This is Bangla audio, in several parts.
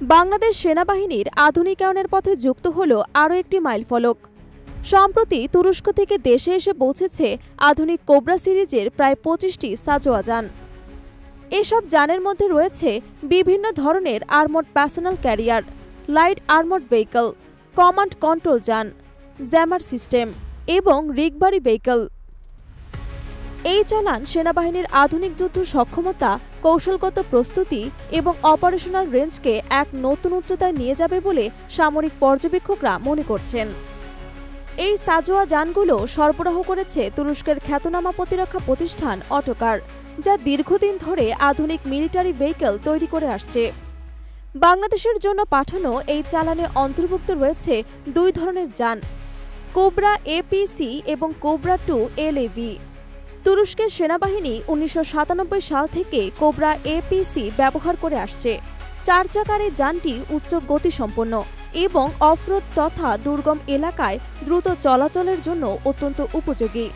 বাংলাদেশ সেনাবাহিনীর আধুনিকায়নের পথে যুক্ত হল আরও একটি মাইলফলক। সম্প্রতি তুরস্ক থেকে দেশে এসে পৌঁছেছে আধুনিক কোবরা সিরিজের প্রায় ২৫টি সাজোয়া যান। এসব যানের মধ্যে রয়েছে বিভিন্ন ধরনের armed personal career, light armed vehicle, command control যান, জ্যামার সিস্টেম এবং রিগবারি ভেহিকল। এই চালান সেনাবাহিনীর আধুনিক যুদ্ধ সক্ষমতা, কৌশলগত প্রস্তুতি এবং অপারেশনাল রেঞ্জকে এক নতুন উচ্চতায় নিয়ে যাবে বলে সামরিক পর্যবেক্ষকরা মনে করছেন। এই সাজোয়া যানগুলো সরবরাহ করেছে তুরস্কের খ্যাতনামা প্রতিরক্ষা প্রতিষ্ঠান অটোকার, যা দীর্ঘদিন ধরে আধুনিক মিলিটারি ভেহিকল তৈরি করে আসছে। বাংলাদেশের জন্য পাঠানো এই চালানে অন্তর্ভুক্ত রয়েছে দুই ধরনের যান, কোবরা এপিসি এবং কোবরা 2 এলএভি। তুরস্কের সেনাবাহিনী ১৯৯৭ সাল থেকে কোবরা এপিসি ব্যবহার করে আসছে। ৪ চাকার এই যানটি উচ্চ গতিসম্পন্ন এবং অফরোড তথা দুর্গম এলাকায় দ্রুত চলাচলের জন্য অত্যন্ত উপযোগী।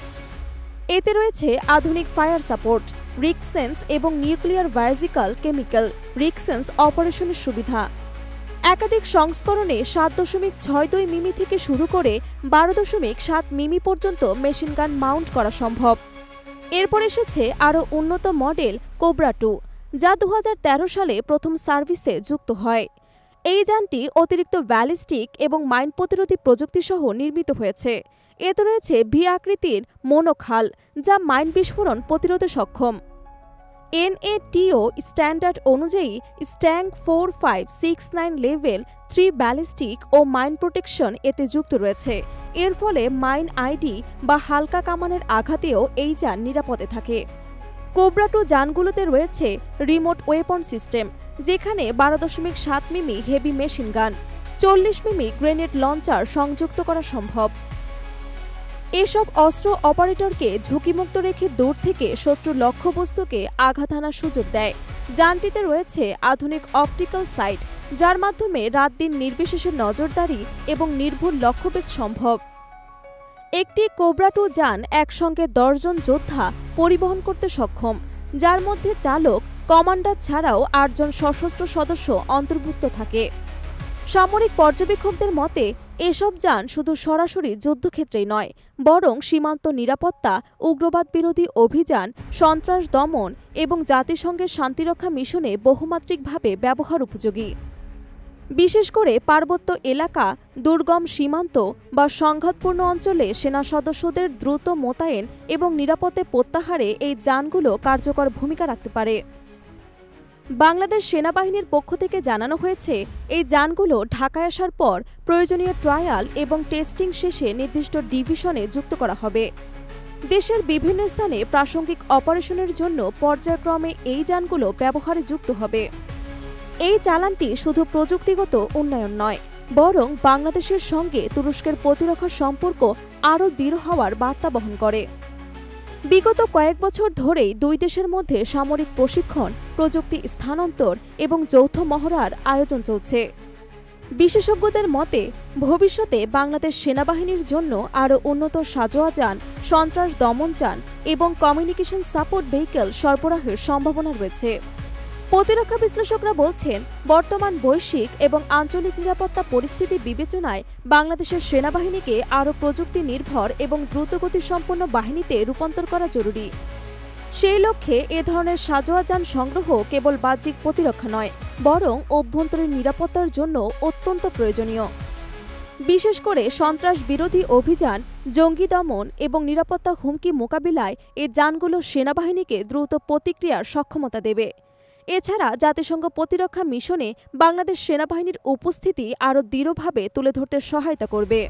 এতে রয়েছে আধুনিক ফায়ার সাপোর্ট, রিকসেন্স এবং নিউক্লিয়ার বায়োলজিক্যাল কেমিক্যাল রিকসেন্স অপারেশনের সুবিধা। একাধিক সংস্করণে ৭.৬২ মিমি থেকে শুরু করে ১২.৭ মিমি পর্যন্ত মেশিনগান মাউন্ট করা সম্ভব। এরপর এসেছে আরও উন্নত মডেল কোবরা 2, যা ২০১৩ সালে প্রথম সার্ভিসে যুক্ত হয়। এই যানটি অতিরিক্ত ব্যালিস্টিক এবং মাইন প্রতিরোধী প্রযুক্তিসহ নির্মিত হয়েছে। এতে রয়েছে ভি আকৃতির মনোখাল, যা মাইন বিস্ফোরণ প্রতিরোধে সক্ষম। এনএটিও স্ট্যান্ডার্ড অনুযায়ী স্ট্যাং 4569 লেভেল 3 ব্যালিস্টিক ও মাইন প্রোটেকশন এতে যুক্ত রয়েছে। এর ফলে মাইন আইডি বা হালকা কামানের আঘাতেও এই যান নিরাপদে থাকে। কোবরা 2 যানগুলোতে রয়েছে রিমোট ওয়েপন সিস্টেম, যেখানে ১২.৭ মিমি হেভি মেশিন গান, ৪০ মিমি গ্রেনেড লঞ্চার সংযুক্ত করা সম্ভব। এসব অস্ত্র অপারেটরকে ঝুঁকিমুক্ত রেখে দূর থেকে শত্রু লক্ষ্যবস্তুকে আঘাত হানার সুযোগ দেয়। যানটিতে রয়েছে আধুনিক অপটিক্যাল সাইট, যার মাধ্যমে রাত-দিন নির্বিশেষে নজরদারি এবং নির্ভুল লক্ষ্যভেদ সম্ভব। একটি কোবরা 2 যান একসঙ্গে ১০ জন যোদ্ধা পরিবহন করতে সক্ষম, যার মধ্যে চালক, কমান্ডার ছাড়াও ৮ জন সশস্ত্র সদস্য অন্তর্ভুক্ত থাকে। সামরিক পর্যবেক্ষকদের মতে এসব যান শুধু সরাসরি যুদ্ধক্ষেত্রেই নয়, বরং সীমান্ত নিরাপত্তা, উগ্রবাদ বিরোধী অভিযান, সন্ত্রাস দমন এবং জাতিসংঘের শান্তিরক্ষা মিশনে বহুমাত্রিকভাবে ব্যবহার উপযোগী। বিশেষ করে পার্বত্য এলাকা, দুর্গম সীমান্ত বা সংঘাতপূর্ণ অঞ্চলে সেনা সদস্যদের দ্রুত মোতায়েন এবং নিরাপদে প্রত্যাহারে এই যানগুলো কার্যকর ভূমিকা রাখতে পারে। বাংলাদেশ সেনাবাহিনীর পক্ষ থেকে জানানো হয়েছে, এই যানগুলো ঢাকায় আসার পর প্রয়োজনীয় ট্রায়াল এবং টেস্টিং শেষে নির্দিষ্ট ডিভিশনে যুক্ত করা হবে। দেশের বিভিন্ন স্থানে প্রাসঙ্গিক অপারেশনের জন্য পর্যায়ক্রমে এই যানগুলো ব্যবহারে যুক্ত হবে। এই চালানটি শুধু প্রযুক্তিগত উন্নয়ন নয়, বরং বাংলাদেশের সঙ্গে তুরস্কের প্রতিরক্ষা সম্পর্ক আরও দৃঢ় হওয়ার বার্তা বহন করে। বিগত কয়েক বছর ধরেই দুই দেশের মধ্যে সামরিক প্রশিক্ষণ, প্রযুক্তি স্থানান্তর এবং যৌথ মহড়ার আয়োজন চলছে। বিশেষজ্ঞদের মতে ভবিষ্যতে বাংলাদেশ সেনাবাহিনীর জন্য আরও উন্নত সাজোয়া যান, সন্ত্রাস দমন যান এবং কমিউনিকেশন সাপোর্ট ভেহিকল সরবরাহের সম্ভাবনা রয়েছে। প্রতিরক্ষা বিশ্লেষকরা বলছেন, বর্তমান বৈশ্বিক এবং আঞ্চলিক নিরাপত্তা পরিস্থিতি বিবেচনায় বাংলাদেশের সেনাবাহিনীকে আরও প্রযুক্তি নির্ভর এবং দ্রুতগতিসম্পন্ন বাহিনীতে রূপান্তর করা জরুরি। সেই লক্ষ্যে এ ধরনের সাজোয়া যান সংগ্রহ কেবল বাহ্যিক প্রতিরক্ষা নয়, বরং অভ্যন্তরীণ নিরাপত্তার জন্য অত্যন্ত প্রয়োজনীয়। বিশেষ করে সন্ত্রাস বিরোধী অভিযান, জঙ্গি দমন এবং নিরাপত্তা হুমকি মোকাবিলায় এ যানগুলো সেনাবাহিনীকে দ্রুত প্রতিক্রিয়ার সক্ষমতা দেবে। এছাড়া জাতিসংঘ প্রতিরক্ষা মিশনে বাংলাদেশ সেনাবাহিনীর উপস্থিতি আরও দৃঢ়ভাবে তুলে ধরতে সহায়তা করবে।